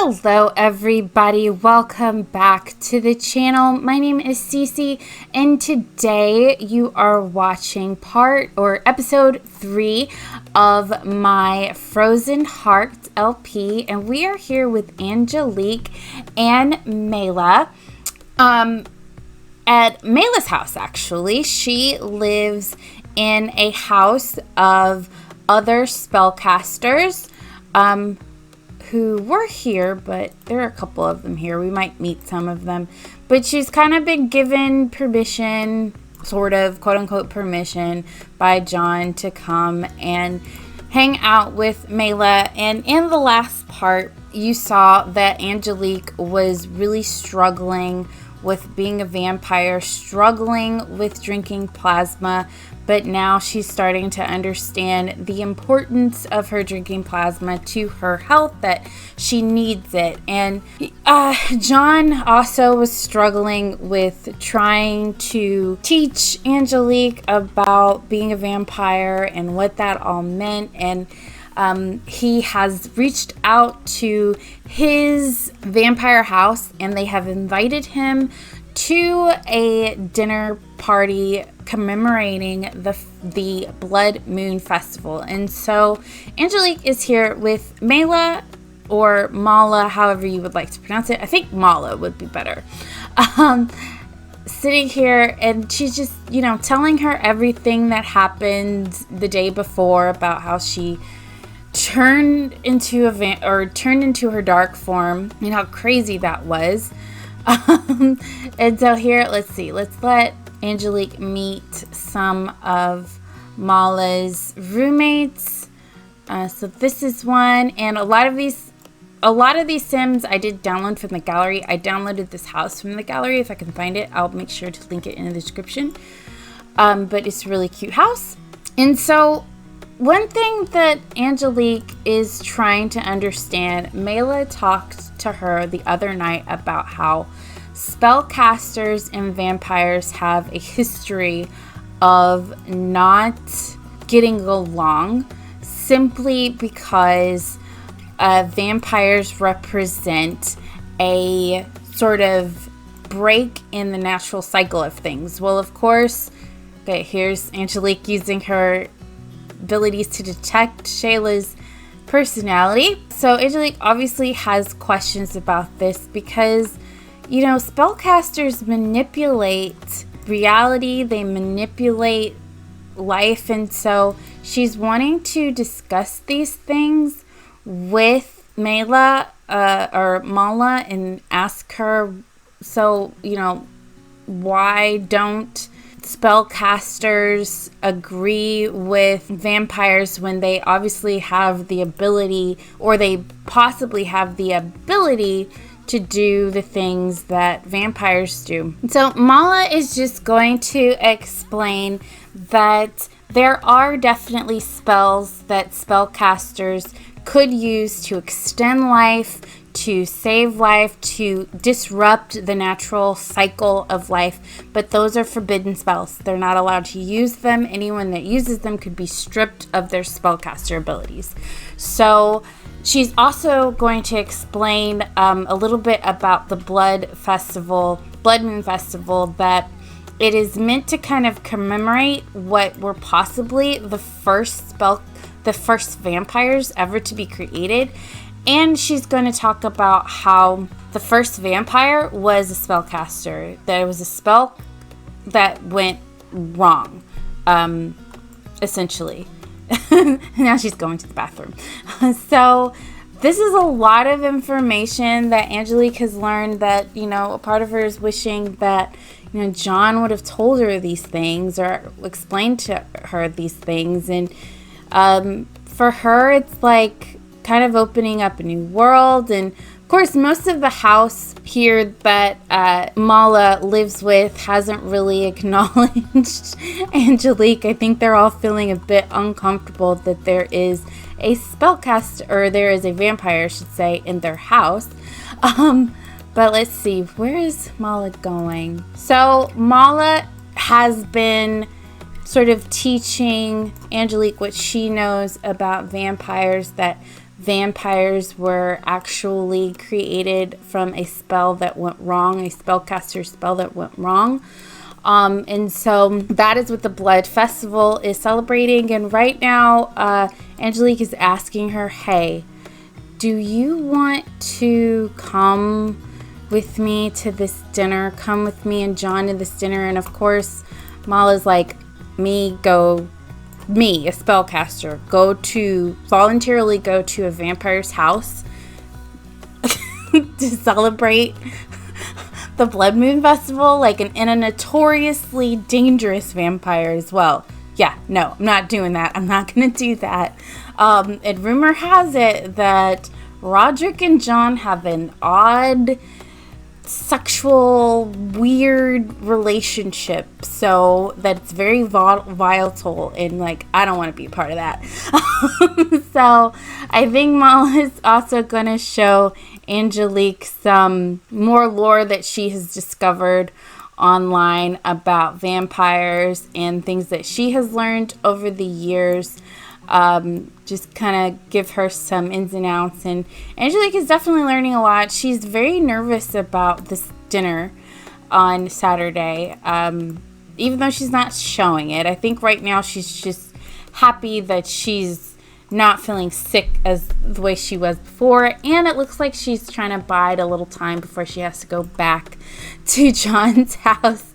Hello everybody, welcome back to the channel. My name is Cece and today you are watching episode 3 of my Frozen Heart LP, and we are here with Angelique and Mela at Mela's house. Actually, she lives in a house of other spellcasters who were here, but there are a couple of them here. We might meet some of them, but she's kind of been given permission, sort of quote unquote permission, by John to come and hang out with Mela. And in the last part, you saw that Angelique was really struggling with being a vampire, struggling with drinking plasma, but now she's starting to understand the importance of her drinking plasma to her health, that she needs it. And John also was struggling with trying to teach Angelique about being a vampire and what that all meant. And he has reached out to his vampire house, and they have invited him to a dinner party commemorating the Blood Moon Festival. And so Angelique is here with Mela, or Mala, however you would like to pronounce it. I think Mala would be better. Sitting here, and she's just, telling her everything that happened the day before about how she turned into her dark form and how crazy that was. And so here, let's let Angelique meet some of Mala's roommates. So this is one, and a lot of these Sims I did download from the gallery. I downloaded this house from the gallery. If I can find it, I'll make sure to link it in the description. But it's a really cute house. And so one thing that Angelique is trying to understand, Mela talked to her the other night about how spellcasters and vampires have a history of not getting along, simply because vampires represent a sort of break in the natural cycle of things. Well, of course, okay, here's Angelique using her abilities to detect Shayla's personality. So Angelique obviously has questions about this because, spellcasters manipulate reality, they manipulate life, and so she's wanting to discuss these things with Mela or Mala and ask her, why don't spellcasters agree with vampires when they obviously have the ability, or they possibly have the ability to do the things that vampires do. So Mala is just going to explain that there are definitely spells that spellcasters could use to extend life, to save life, to disrupt the natural cycle of life, but those are forbidden spells. They're not allowed to use them. Anyone that uses them could be stripped of their spellcaster abilities. So she's also going to explain a little bit about the Blood Moon Festival, that it is meant to kind of commemorate what were possibly the first vampires ever to be created. And she's going to talk about how the first vampire was a spellcaster, that it was a spell that went wrong, essentially. Now she's going to the bathroom. So this is a lot of information that Angelique has learned, that, a part of her is wishing that, John would have told her these things or explained to her these things. And for her, it's like kind of opening up a new world. And of course, most of the house here that Mala lives with hasn't really acknowledged Angelique. I think they're all feeling a bit uncomfortable that there is a spellcaster, or there is a vampire, I should say, in their house. But let's see, where is Mala going? So Mala has been sort of teaching Angelique what she knows about vampires, that vampires were actually created from a spell that went wrong, a spellcaster spell that went wrong. And so that is what the Blood Festival is celebrating. And right now, Angelique is asking her, hey, do you want to come with me to this dinner? Come with me and John to this dinner. And of course, Mala's like, me, a spellcaster, voluntarily go to a vampire's house to celebrate the Blood Moon Festival, like in a notoriously dangerous vampire as well. Yeah, no, I'm not doing that. I'm not going to do that. And rumor has it that Rodrick and John have an odd, sexual, weird relationship. So that's very volatile, and like, I don't want to be a part of that. So I think Mala is also going to show Angelique some more lore that she has discovered online about vampires and things that she has learned over the years. Just kind of give her some ins and outs, and Angelique is definitely learning a lot. She's very nervous about this dinner on Saturday, even though she's not showing it. I think right now she's just happy that she's not feeling sick as the way she was before, and it looks like she's trying to bide a little time before she has to go back to John's house,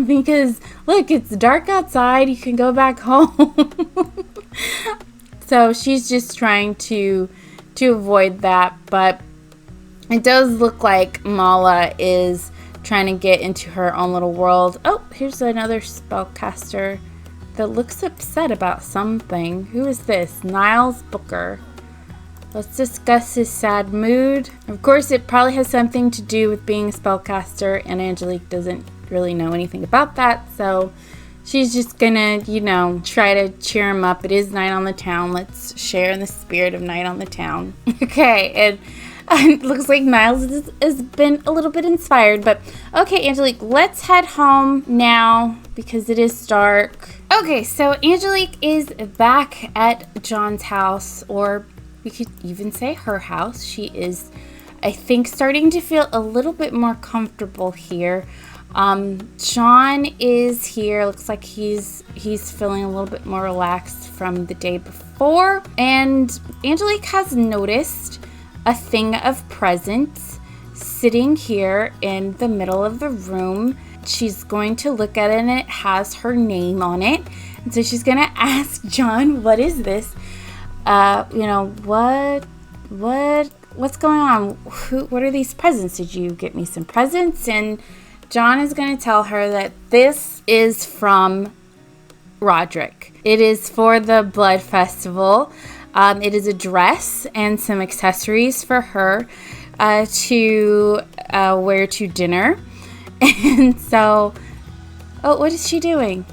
because look, it's dark outside, you can go back home. So she's just trying to avoid that, but it does look like Mala is trying to get into her own little world. Oh, here's another spellcaster that looks upset about something. Who is this? Niles Booker. Let's discuss his sad mood. Of course, it probably has something to do with being a spellcaster, and Angelique doesn't really know anything about that, so she's just gonna, try to cheer him up. It is night on the town. Let's share in the spirit of night on the town. Okay, and it looks like Niles has been a little bit inspired, but okay, Angelique, let's head home now because it is dark. Okay, so Angelique is back at John's house, or we could even say her house. She is, I think, starting to feel a little bit more comfortable here. John is here. Looks like he's feeling a little bit more relaxed from the day before, and Angelique has noticed a thing of presents sitting here in the middle of the room. She's going to look at it, and it has her name on it. And so she's going to ask John, what is this? What's going on? What are these presents? Did you get me some presents? And John is going to tell her that this is from Rodrick. It is for the Blood Festival. It is a dress and some accessories for her to wear to dinner. And so, oh, what is she doing?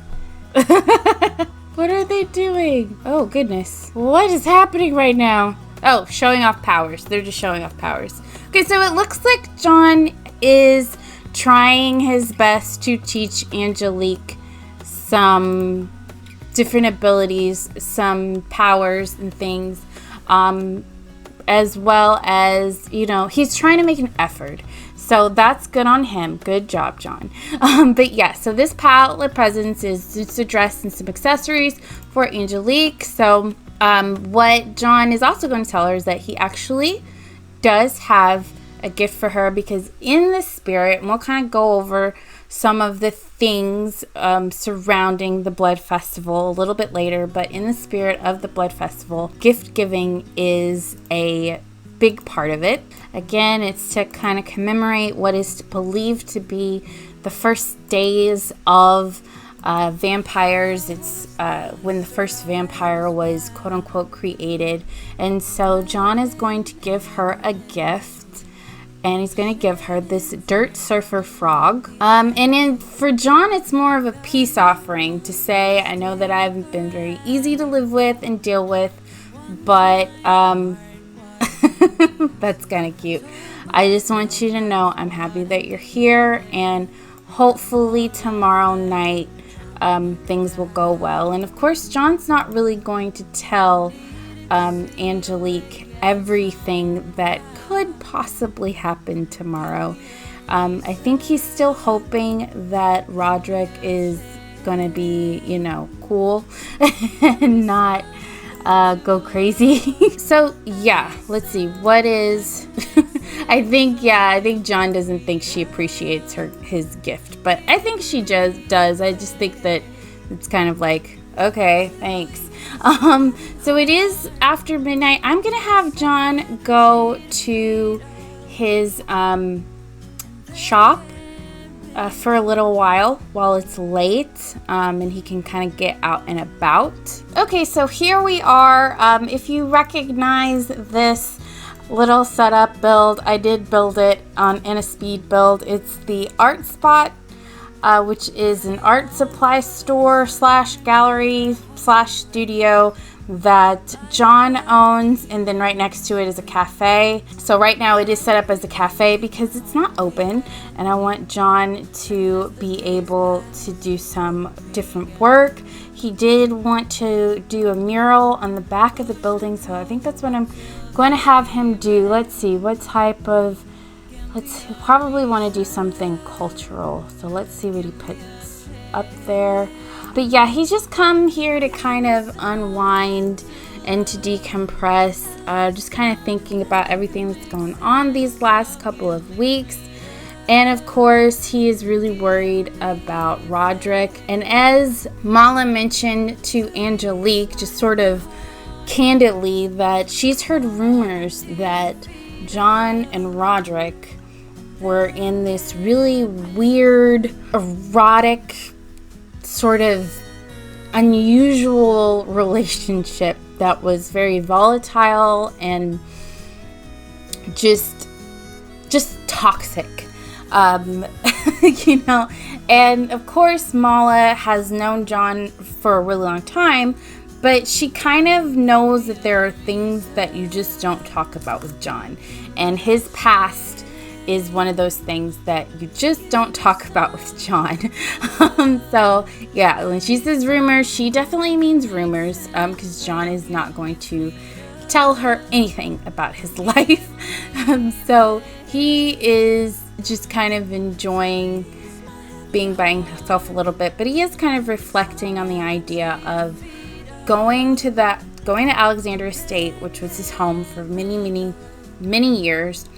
What are they doing? Oh, goodness. What is happening right now? Oh, showing off powers. They're just showing off powers. Okay, so it looks like John is trying his best to teach Angelique some different abilities, some powers and things, as well as, he's trying to make an effort. So that's good on him. Good job, John. But yeah, so this palette of presents is just a dress and some accessories for Angelique. So what John is also going to tell her is that he actually does have a gift for her, because in the spirit, and we'll kind of go over some of the things surrounding the Blood Festival a little bit later, but in the spirit of the Blood Festival, gift giving is a big part of it. Again, it's to kind of commemorate what is believed to be the first days of vampires. It's when the first vampire was quote unquote created. And so John is going to give her a gift, and he's going to give her this dirt surfer frog. For John, it's more of a peace offering to say, I know that I haven't been very easy to live with and deal with, but that's kind of cute. I just want you to know I'm happy that you're here, and hopefully tomorrow night things will go well. And of course, John's not really going to tell Angelique everything that could possibly happen tomorrow. I think he's still hoping that Rodrick is gonna be, cool and not go crazy. So yeah, let's see, what is I think John doesn't think she appreciates his gift, but I think she just does. I just think that it's kind of like, okay, thanks. So it is after midnight. I'm gonna have John go to his shop for a little while it's late, and he can kind of get out and about. Okay, so here we are. If you recognize this little setup build, I did build it in a speed build. It's the Art Spot, which is an art supply store / gallery / studio that John owns, and then right next to it is a cafe. So right now it is set up as a cafe because it's not open, and I want John to be able to do some different work. He did want to do a mural on the back of the building, so I think that's what I'm going to have him do. Let's see, what type of, he'll probably want to do something cultural, so let's see what he puts up there. But yeah, he's just come here to kind of unwind and to decompress, just kind of thinking about everything that's going on these last couple of weeks. And of course, he is really worried about Rodrick. And as Mala mentioned to Angelique, just sort of candidly, that she's heard rumors that John and Rodrick were in this really weird, erotic, sort of unusual relationship that was very volatile and just toxic, and of course Mala has known John for a really long time, but she kind of knows that there are things that you just don't talk about with John, and his past is one of those things that you just don't talk about with John. So yeah, when she says rumors, she definitely means rumors, because John is not going to tell her anything about his life. So he is just kind of enjoying being by himself a little bit, but he is kind of reflecting on the idea of going to Alexander Estate, which was his home for many years,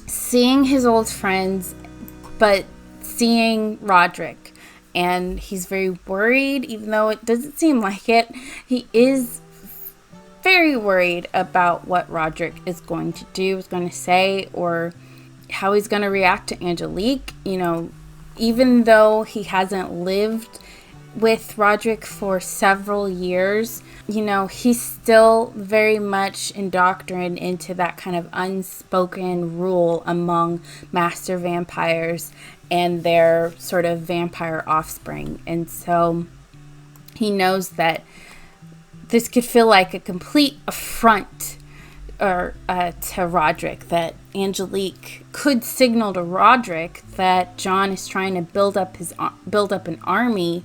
seeing his old friends, but seeing Rodrick. And he's very worried, even though it doesn't seem like it. He is very worried about what Rodrick is going to do, is going to say, or how he's going to react to Angelique. Even though he hasn't lived with Rodrick for several years, he's still very much indoctrinated into that kind of unspoken rule among master vampires and their sort of vampire offspring. And so he knows that this could feel like a complete affront to Rodrick, that Angelique could signal to Rodrick that John is trying to build up an army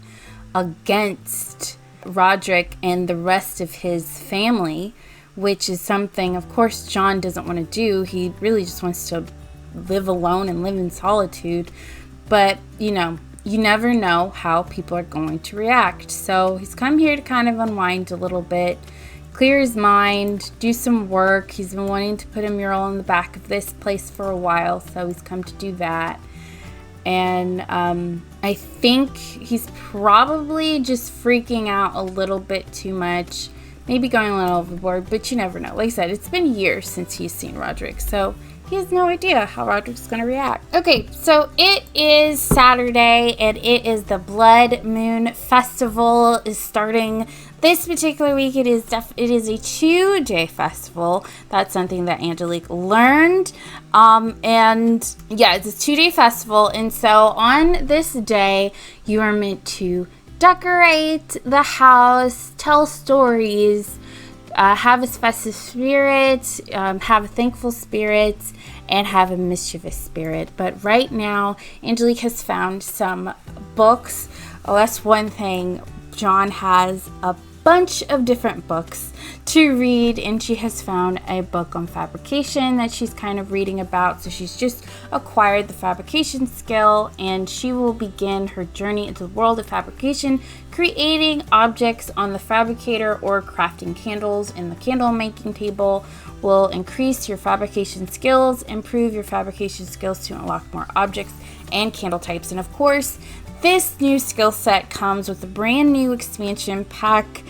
against Rodrick and the rest of his family, which is something, of course, John doesn't want to do. He really just wants to live alone and live in solitude. But, you never know how people are going to react. So he's come here to kind of unwind a little bit, clear his mind, do some work. He's been wanting to put a mural on the back of this place for a while, so he's come to do that. And I think he's probably just freaking out a little bit too much, maybe going a little overboard, but you never know. Like I said, it's been years since he's seen Rodrick, so he has no idea how Roderick's going to react. Okay, so it is Saturday, and it is the Blood Moon Festival is starting this particular week. It is a 2-day festival. That's something that Angelique learned. And yeah, it's a 2-day festival. And so on this day, you are meant to decorate the house, tell stories, have a festive spirit, have a thankful spirit, and have a mischievous spirit. But right now, Angelique has found some books Oh, that's one thing. John has a bunch of different books to read, and she has found a book on fabrication that she's kind of reading about. So she's just acquired the fabrication skill, and she will begin her journey into the world of fabrication, creating objects on the fabricator or crafting candles in the candle making table. Will increase your fabrication skills, improve your fabrication skills to unlock more objects and candle types. And of course, this new skill set comes with a brand new expansion pack,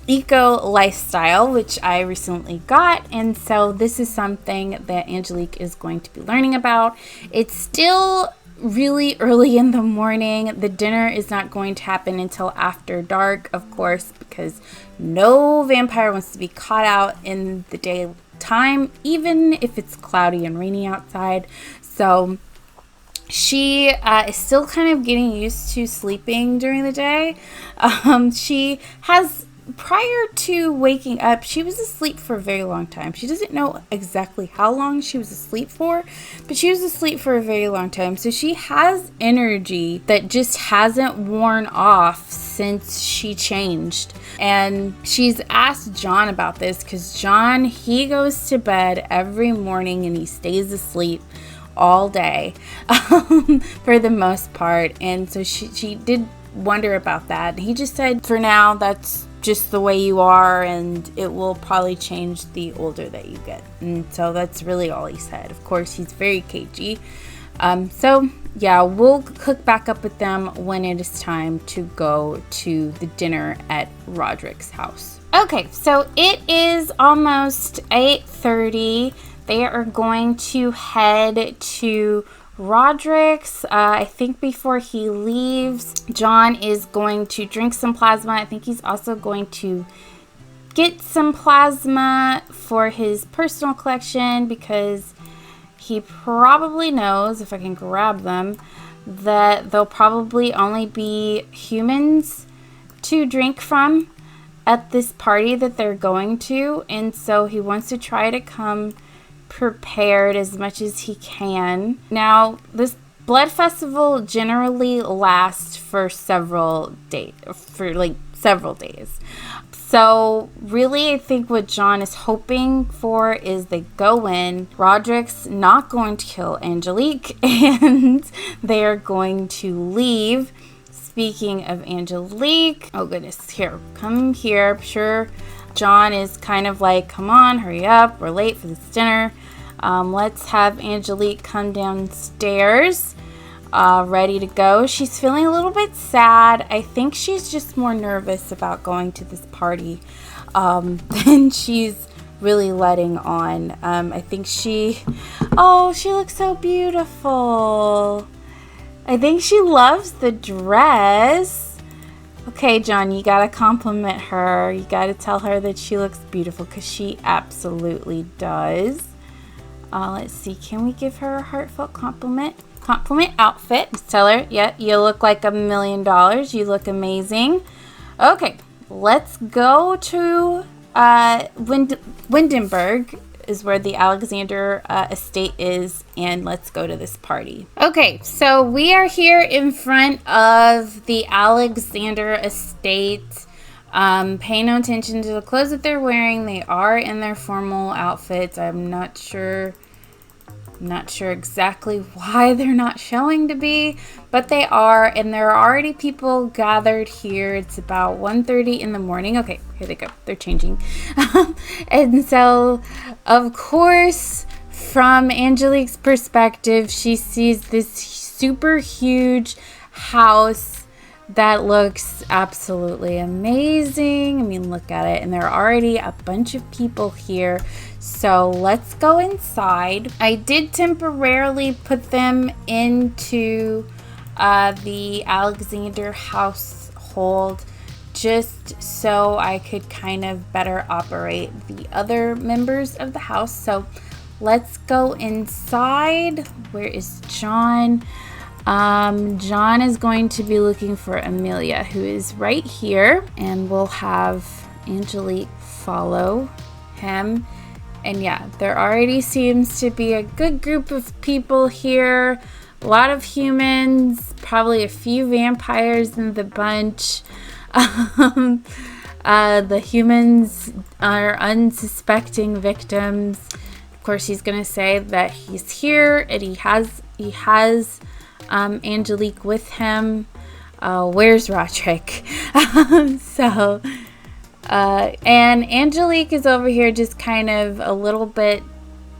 Eco Lifestyle, which I recently got. And so this is something that Angelique is going to be learning about. It's still really early in the morning. The dinner is not going to happen until after dark, of course, because no vampire wants to be caught out in the daytime, even if it's cloudy and rainy outside. So she is still kind of getting used to sleeping during the day. She has, prior to waking up, she was asleep for a very long time. She doesn't know exactly how long she was asleep for, but she was asleep for a very long time. So she has energy that just hasn't worn off since she changed. And she's asked John about this because John, he goes to bed every morning and he stays asleep all day for the most part. And so she did wonder about that. He just said, for now, that's just the way you are, and it will probably change the older that you get. And so that's really all he said. Of course, he's very cagey. So yeah, we'll hook back up with them when it is time to go to the dinner at Rodrick's house. Okay, so it is almost 8:30. They are going to head to Rodrick's. I think before he leaves, John is going to drink some plasma. I think he's also going to get some plasma for his personal collection because he probably knows, if I can grab them, that there'll probably only be humans to drink from at this party that they're going to. And so he wants to try to come prepared as much as he can. Now, this blood festival generally lasts for several days. So really, I think what John is hoping for is they go in, Rodrick's not going to kill Angelique, and they are going to leave. Speaking of Angelique, oh goodness, here, come here. I'm sure John is kind of like, come on, hurry up, we're late for this dinner. Let's have Angelique come downstairs, ready to go. She's feeling a little bit sad. I think she's just more nervous about going to this party than she's really letting on. I think she looks so beautiful. I think she loves the dress. Okay, John, you gotta compliment her. You gotta tell her that she looks beautiful because she absolutely does. Let's see, can we give her a heartfelt compliment? Compliment outfit. Just tell her, yeah, you look like $1 million. You look amazing. Okay, let's go to Windenburg is where the Alexander estate is, and let's go to this party. Okay, so we are here in front of the Alexander estate. Pay no attention to the clothes that they're wearing. They are in their formal outfits. I'm not sure exactly why they're not showing to be, but they are, and there are already people gathered here. It's about 1:30 in the morning. Okay, here they go. They're changing. And so, of course, from Angelique's perspective, she sees this super huge house that looks absolutely amazing. I mean, look at it. And there are already a bunch of people here. So let's go inside. I did temporarily put them into the Alexander household just so I could kind of better operate the other members of the house. So let's go inside. Where is John? John is going to be looking for Amelia, who is right here, and we'll have Angelique follow him. And yeah, there already seems to be a good group of people here. A lot of humans, probably a few vampires in the bunch. The humans are unsuspecting victims. Of course, he's gonna say that he's here and he has Angelique with him. Where's Rodrick? And Angelique is over here just kind of a little bit,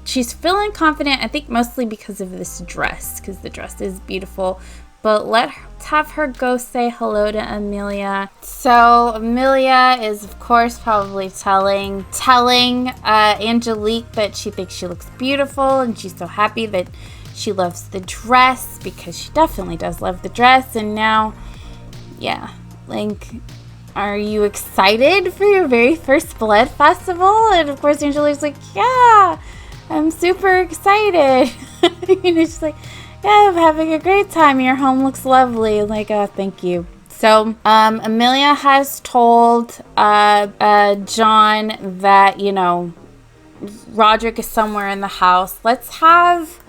she's feeling confident, I think mostly because of this dress, because the dress is beautiful. But let's have her go say hello to Amelia. So Amelia is, of course, probably telling Angelique that she thinks she looks beautiful, and she's so happy that she loves the dress, because she definitely does love the dress. And now, yeah, like, are you excited for your very first blood festival? And of course, Angelique's like, yeah, I'm super excited. She's like, yeah, I'm having a great time. Your home looks lovely. Like, thank you. So, Amelia has told John that, Rodrick is somewhere in the house. Let's have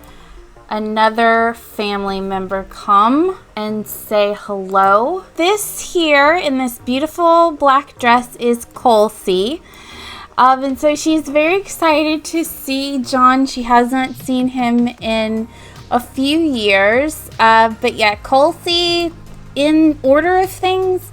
another family member come and say hello. This here in this beautiful black dress is Colsey. And so she's very excited to see John. She hasn't seen him in a few years. But yeah, Colsey, in order of things,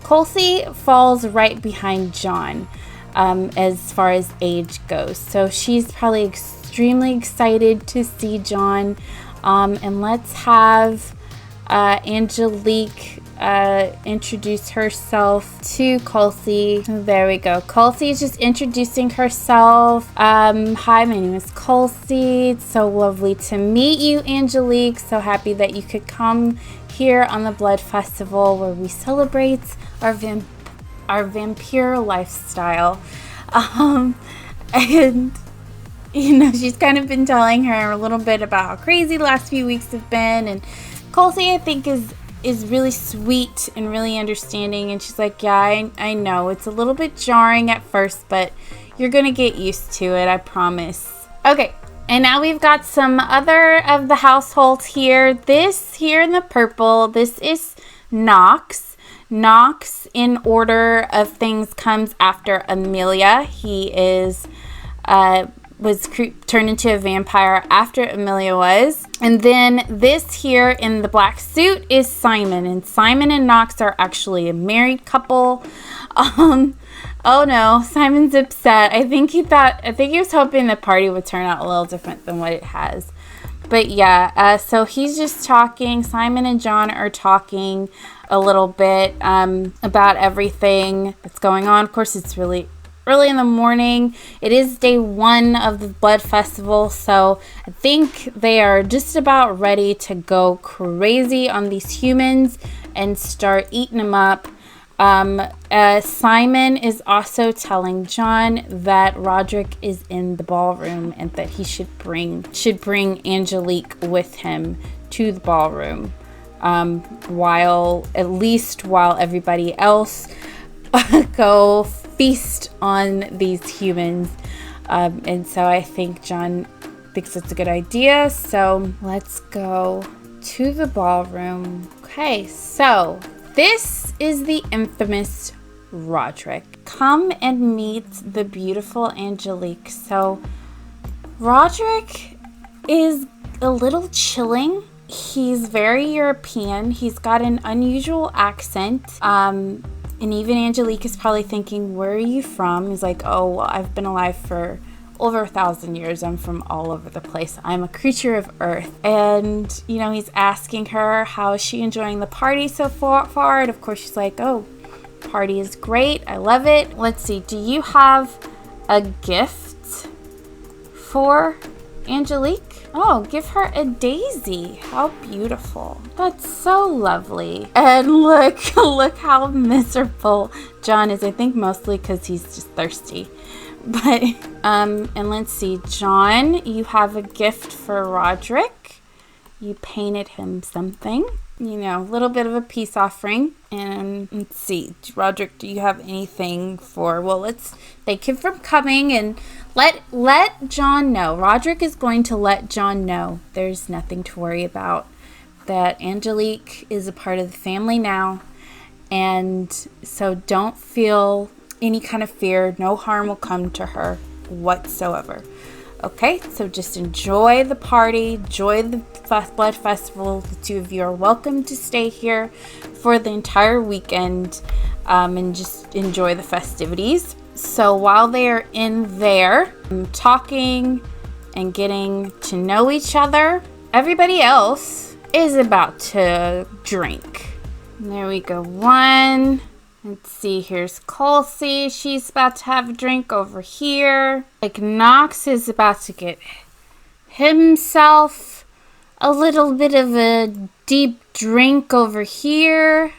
Colsey falls right behind John as far as age goes. So she's probably extremely excited to see John. And let's have Angelique introduce herself to Colsey. There we go. Colsey is just introducing herself. Hi, my name is Colsey. It's so lovely to meet you, Angelique. So happy that you could come here on the Blood Festival, where we celebrate our vampire lifestyle. And she's kind of been telling her a little bit about how crazy the last few weeks have been. And Colsey, I think, is really sweet and really understanding. And she's like, yeah, I know. It's a little bit jarring at first, but you're going to get used to it, I promise. Okay, and now we've got some other of the households here. This here in the purple, this is Knox. Knox, in order of things, comes after Amelia. He was turned into a vampire after Amelia was. And then this here in the black suit is Simon. And Simon and Knox are actually a married couple. Oh no, Simon's upset. I think he was hoping the party would turn out a little different than what it has. But yeah, so he's just talking. Simon and John are talking a little bit about everything that's going on. Of course, it's really early in the morning. It is day 1 of the Blood Festival, so I think they are just about ready to go crazy on these humans and start eating them up. Simon is also telling John that Rodrick is in the ballroom and that he should bring Angelique with him to the ballroom, while everybody else go feast on these humans. And so I think John thinks it's a good idea. So let's go to the ballroom. Okay, so this is the infamous Rodrick. Come and meet the beautiful Angelique. So Rodrick is a little chilling. He's very European. He's got an unusual accent. And even Angelique is probably thinking, where are you from? He's like, oh, well, I've been alive for over 1,000 years. I'm from all over the place. I'm a creature of earth. And, he's asking her, how is she enjoying the party so far? And of course, she's like, oh, party is great. I love it. Let's see. Do you have a gift for Angelique? Oh, give her a daisy. How beautiful. That's so lovely. And look how miserable John is. I think mostly because he's just thirsty. But, and let's see. John, you have a gift for Rodrick. You painted him something. A little bit of a peace offering. And let's see. Rodrick, do you have anything for... Well, let's thank him for coming and let John know. Rodrick is going to let John know there's nothing to worry about. that Angelique is a part of the family now. And so don't feel any kind of fear. No harm will come to her whatsoever. Okay, so just enjoy the party, enjoy the blood festival. The two of you are welcome to stay here for the entire weekend, and just enjoy the festivities. So while they are in there talking and getting to know each other, everybody else is about to drink. And there we go. One. Let's see, here's Kelsey. She's about to have a drink over here. Like, Knox is about to get himself a little bit of a deep drink over here.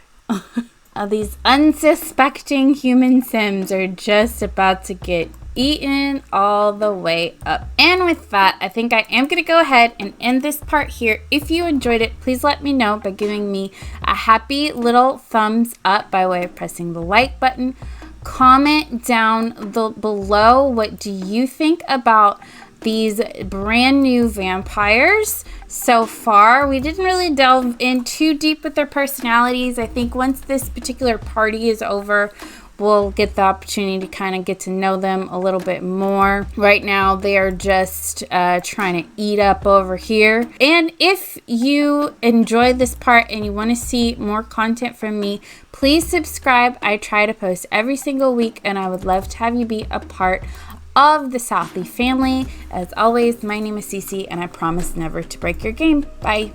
These unsuspecting human Sims are just about to get eaten all the way up. And with that, I think I am going to go ahead and end this part here. If you enjoyed it, please let me know by giving me a happy little thumbs up by way of pressing the like button. Comment down below, what do you think about these brand new vampires so far? We didn't really delve in too deep with their personalities. I think once this particular party is over, we'll get the opportunity to kind of get to know them a little bit more. Right now, they are just trying to eat up over here. And if you enjoyed this part and you want to see more content from me, please subscribe. I try to post every single week, and I would love to have you be a part of the Southie family. As always, my name is Cece, and I promise never to break your game. Bye.